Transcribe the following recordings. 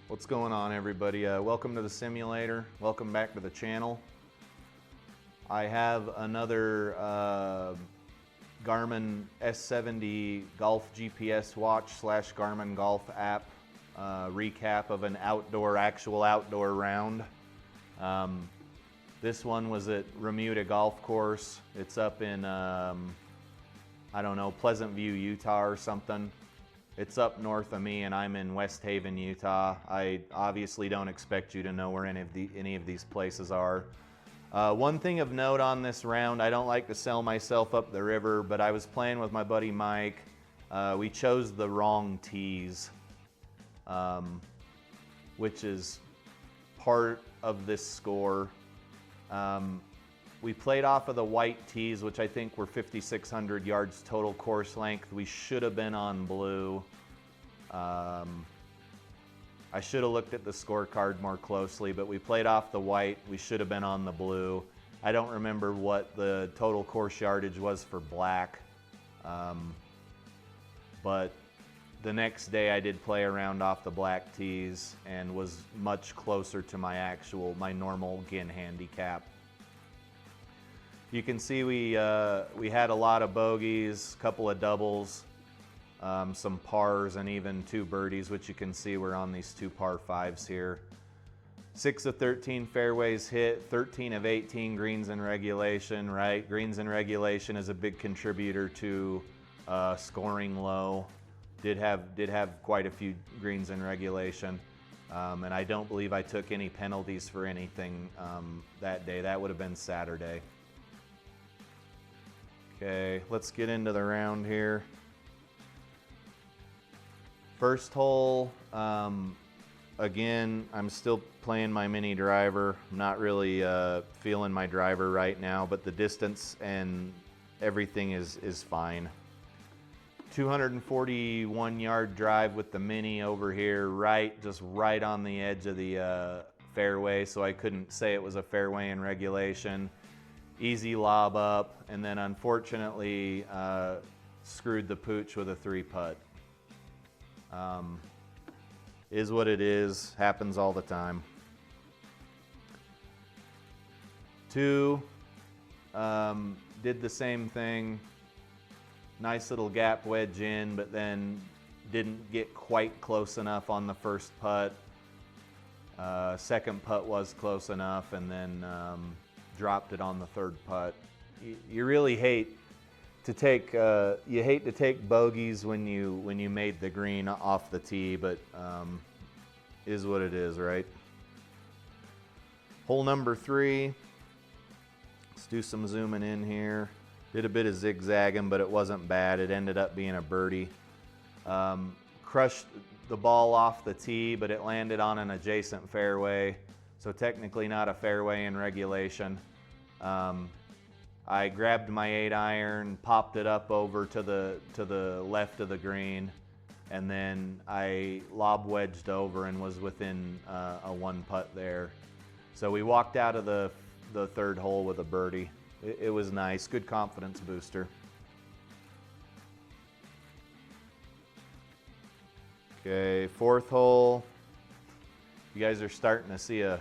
What's going on, everybody? Welcome to the simulator. Welcome back to the channel. I have another Garmin S70 golf GPS watch / Garmin golf app recap of an actual outdoor round. This one was at Remuda golf course. It's up in, I don't know, Pleasant View, Utah or something. It's up north of me and I'm in West Haven, Utah. I obviously don't expect you to know where any of these places are. One thing of note on this round, I don't like to sell myself up the river, but I was playing with my buddy Mike. We chose the wrong tees, which is part of this score. We played off of the white tees, which I think were 5,600 yards total course length. We should have been on blue. I should have looked at the scorecard more closely, but we played off the white. We should have been on the blue. I don't remember what the total course yardage was for black. But the next day I did play around off the black tees and was much closer to my normal GIN handicap. You can see we had a lot of bogeys, a couple of doubles, some pars, and even 2 birdies, which you can see we're on these 2 par 5s here. 6 of 13 fairways hit, 13 of 18 greens in regulation, right? Greens in regulation is a big contributor to scoring low. Did have quite a few greens in regulation. And I don't believe I took any penalties for anything that day. That would have been Saturday. Okay, let's get into the round here. First hole, again, I'm still playing my mini driver. I'm not really feeling my driver right now, but the distance and everything is fine. 241 yard drive with the mini over here, just right on the edge of the fairway, so I couldn't say it was a fairway in regulation. Easy lob up, and then unfortunately screwed the pooch with a 3-putt. Is what it is, happens all the time. 2, did the same thing. Nice little gap wedge in, but then didn't get quite close enough on the first putt. Second putt was close enough, and then dropped it on the 3rd putt. You really hate to take bogeys when you made the green off the tee, but is what it is, right? Hole number 3. Let's do some zooming in here. Did a bit of zigzagging, but it wasn't bad. It ended up being a birdie. Crushed the ball off the tee, but it landed on an adjacent fairway, so technically not a fairway in regulation. I grabbed my 8-iron, popped it up over to the left of the green, and then I lob wedged over and was within a 1-putt there. So we walked out of the 3rd hole with a birdie. It was nice, good confidence booster. Okay, 4th hole. You guys are starting to see a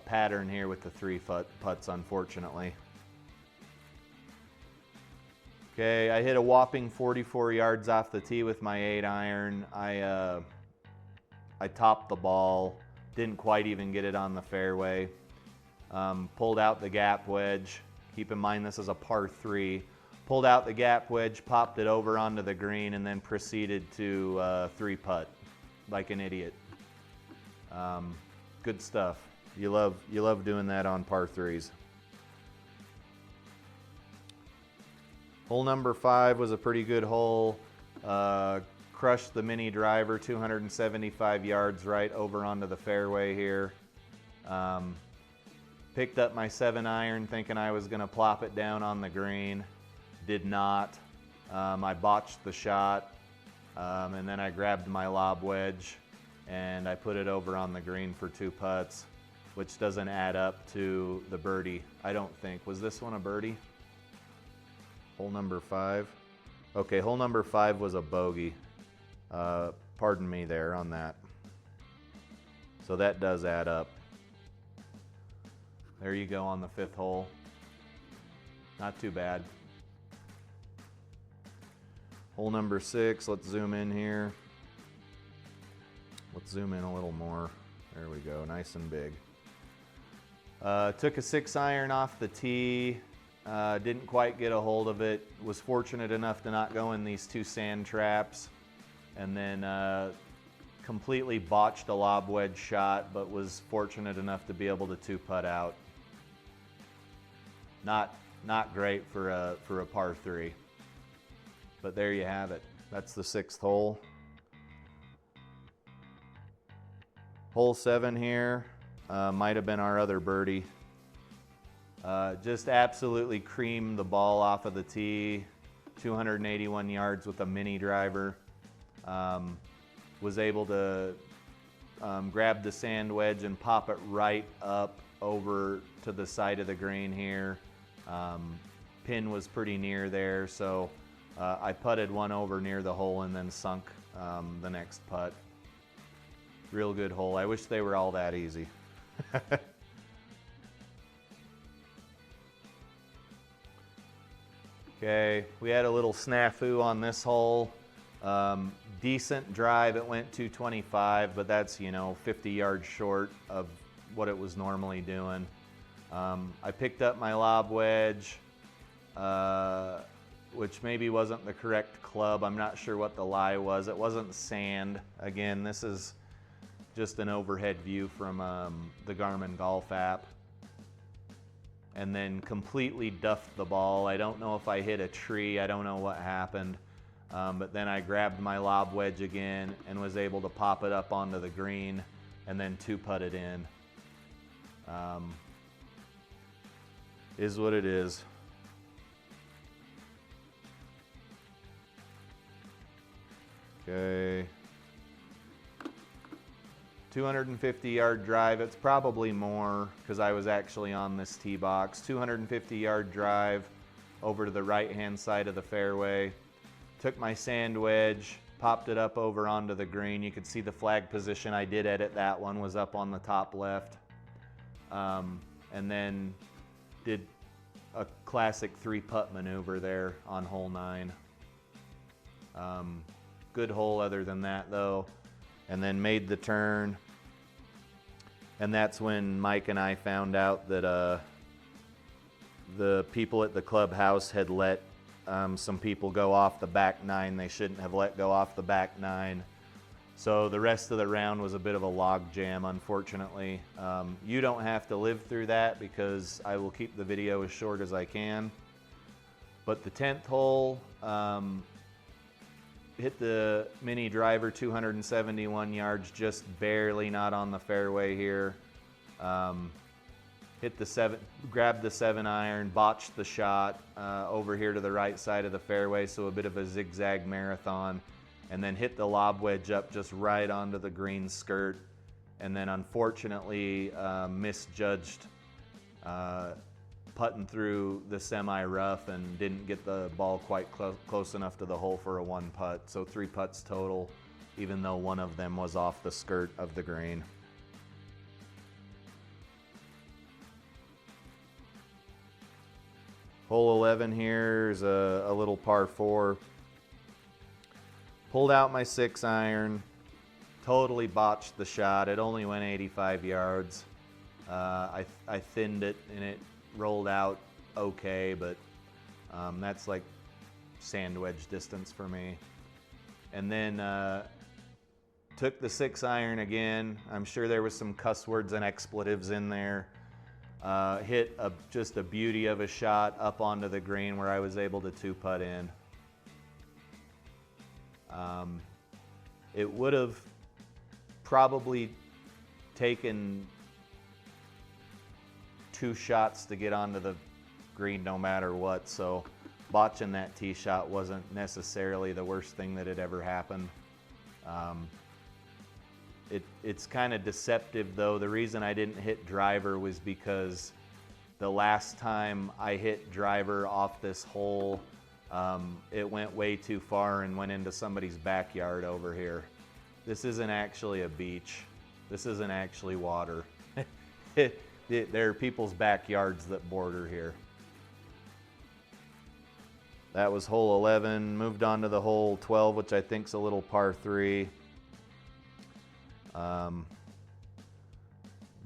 pattern here with the 3 putts, unfortunately. Okay, I hit a whopping 44 yards off the tee with my 8-iron. I topped the ball, didn't quite even get it on the fairway. Pulled out the gap wedge. Keep in mind this is a par 3. Pulled out the gap wedge, popped it over onto the green, and then proceeded to 3-putt like an idiot. Good stuff. You love doing that on par 3s. Hole number 5 was a pretty good hole. Crushed the mini driver 275 yards right over onto the fairway here. Picked up my 7-iron thinking I was going to plop it down on the green. Did not. I botched the shot, and then I grabbed my lob wedge and I put it over on the green for 2 putts, which doesn't add up to the birdie, I don't think. Was this one a birdie? Hole number 5. Okay, hole number 5 was a bogey. Pardon me there on that. So that does add up. There you go on the 5th hole. Not too bad. Hole number 6, let's zoom in here. Let's zoom in a little more. There we go, nice and big. Took a 6-iron off the tee. Didn't quite get a hold of it. Was fortunate enough to not go in these 2 sand traps. And then completely botched a lob wedge shot, but was fortunate enough to be able to 2-putt out. Not great for a par 3. But there you have it. That's the 6th hole. Hole 7 here might have been our other birdie. Just absolutely creamed the ball off of the tee. 281 yards with a mini driver. Was able to grab the sand wedge and pop it right up over to the side of the green here. Pin was pretty near there, so I putted one over near the hole and then sunk the next putt. Real good hole. I wish they were all that easy. Okay, we had a little snafu on this hole. Decent drive, it went 225, but that's, 50 yards short of what it was normally doing. I picked up my lob wedge, which maybe wasn't the correct club. I'm not sure what the lie was. It wasn't sand. Again, this is just an overhead view from the Garmin golf app. And then completely duffed the ball. I don't know if I hit a tree. I don't know what happened. But then I grabbed my lob wedge again and was able to pop it up onto the green and then 2-putt it in. Is what it is. Okay. 250-yard drive. It's probably more because I was actually on this tee box. 250-yard drive over to the right-hand side of the fairway. Took my sand wedge, popped it up over onto the green. You could see the flag position. I did edit that one, was up on the top left. And then did a classic 3-putt maneuver there on hole 9. Good hole other than that though. And then made the turn. And that's when Mike and I found out that the people at the clubhouse had let some people go off the back 9 they shouldn't have let go off the back 9. So the rest of the round was a bit of a log jam, unfortunately. You don't have to live through that because I will keep the video as short as I can. But the 10th hole, hit the mini driver 271 yards, just barely not on the fairway here. Grabbed the 7-iron, botched the shot over here to the right side of the fairway, so a bit of a zigzag marathon, and then hit the lob wedge up just right onto the green skirt, and then unfortunately misjudged putting through the semi-rough and didn't get the ball quite close enough to the hole for a 1-putt. So 3 putts total, even though one of them was off the skirt of the green. Hole 11 here is a little par 4. Pulled out my 6-iron, totally botched the shot. It only went 85 yards. I thinned it and it rolled out okay, but that's like sand wedge distance for me. And then took the 6-iron again. I'm sure there was some cuss words and expletives in there. Hit just a beauty of a shot up onto the green where I was able to 2-putt in. It would have probably taken 2 shots to get onto the green no matter what, so botching that tee shot wasn't necessarily the worst thing that had ever happened. It's kind of deceptive though. The reason I didn't hit driver was because the last time I hit driver off this hole, It went way too far and went into somebody's backyard over here. This isn't actually a beach. This isn't actually water. There are people's backyards that border here. That was hole 11. Moved on to the hole 12, which I think is a little par 3.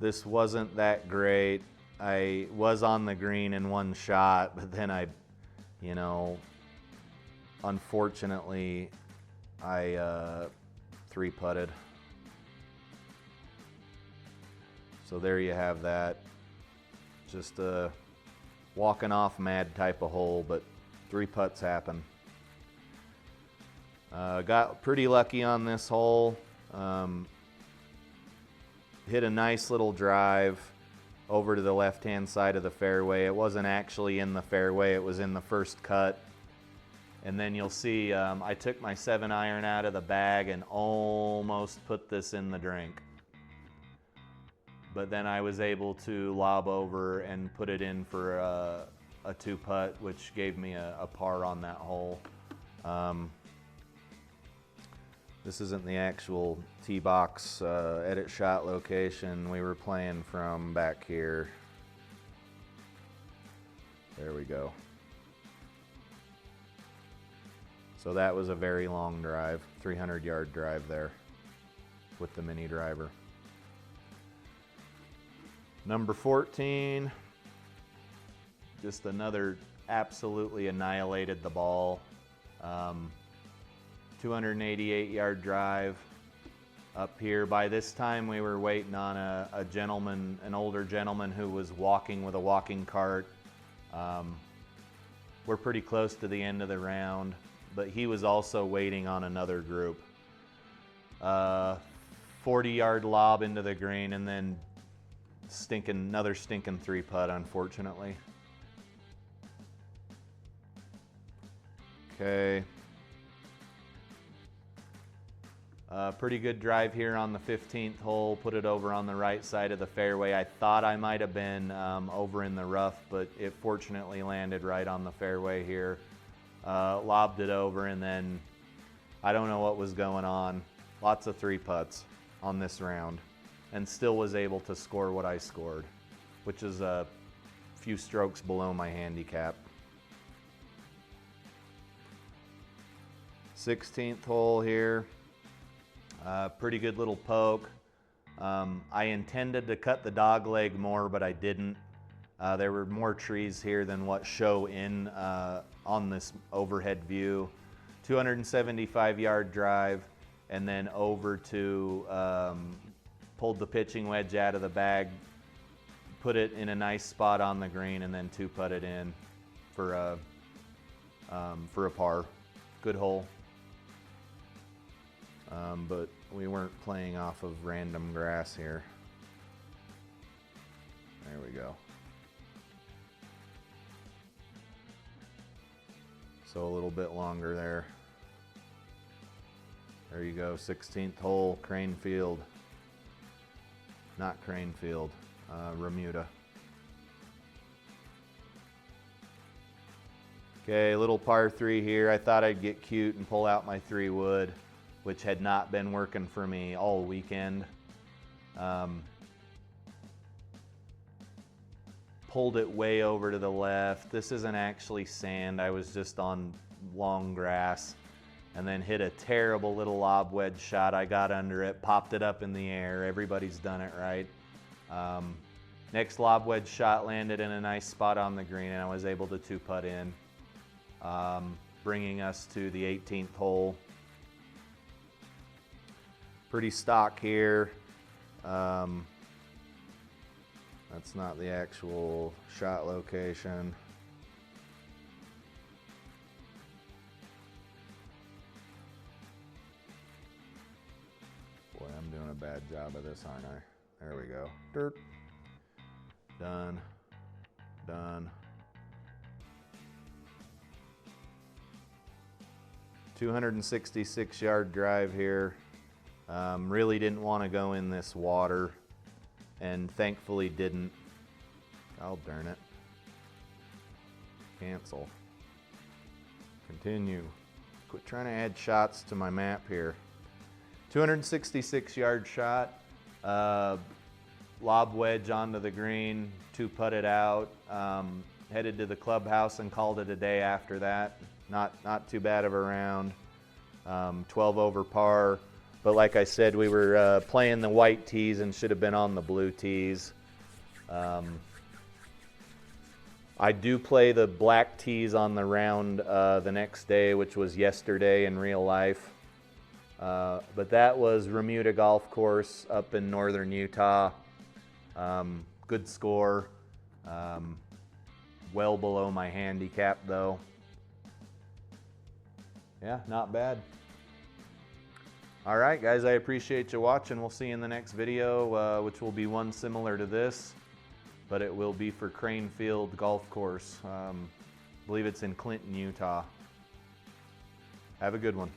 This wasn't that great. I was on the green in one shot, but then unfortunately, I 3-putted. So there you have that. Just a walking off mad type of hole, but 3 putts happen. Got pretty lucky on this hole. Hit a nice little drive over to the left-hand side of the fairway. It wasn't actually in the fairway, it was in the first cut. And then you'll see I took my 7-iron out of the bag and almost put this in the drink. But then I was able to lob over and put it in for a 2-putt, which gave me a par on that hole. This isn't the actual tee box edit shot location. We were playing from back here. There we go. So that was a very long drive, 300-yard drive there with the mini driver. Number 14, just another absolutely annihilated the ball. 288-yard drive up here. By this time we were waiting on a gentleman, an older gentleman who was walking with a walking cart. We're pretty close to the end of the round, but he was also waiting on another group. 40-yard lob into the green and then another stinking 3-putt, unfortunately. Okay. Pretty good drive here on the 15th hole. Put it over on the right side of the fairway. I thought I might have been over in the rough, but it fortunately landed right on the fairway here. Lobbed it over, and then I don't know what was going on. Lots of 3-putts on this round, and still was able to score what I scored, which is a few strokes below my handicap. 16th hole here. Pretty good little poke. I intended to cut the dog leg more, but I didn't. There were more trees here than what show in on this overhead view. 275-yard drive, and then over to pulled the pitching wedge out of the bag, put it in a nice spot on the green, and then 2-putted in for a par. Good hole. But we weren't playing off of random grass here. There we go. So a little bit longer there. There you go, 16th hole, Crane Field. Not Crane Field, Remuda. Okay, little par 3 here. I thought I'd get cute and pull out my 3-wood, which had not been working for me all weekend. Pulled it way over to the left. This isn't actually sand. I was just on long grass, and then hit a terrible little lob wedge shot. I got under it, popped it up in the air. Everybody's done it right. Next lob wedge shot landed in a nice spot on the green, and I was able to 2-putt in, bringing us to the 18th hole. Pretty stock here. That's not the actual shot location. Boy, I'm doing a bad job of this, aren't I? There we go. Dirt. Done. Done. 266-yard drive here. Really didn't want to go in this water, and thankfully didn't. Oh, darn it. Cancel. Continue. Quit trying to add shots to my map here. 266 yard shot. Lob wedge onto the green, 2-putted out. Headed to the clubhouse and called it a day after that. Not too bad of a round. 12 over par. But like I said, we were playing the white tees and should have been on the blue tees. I do play the black tees on the round the next day, which was yesterday in real life. But that was Remuda Golf Course up in northern Utah. Good score. Well below my handicap though. Yeah, not bad. All right, guys, I appreciate you watching. We'll see you in the next video, which will be one similar to this, but it will be for Cranefield Golf Course. I believe it's in Clinton, Utah. Have a good one.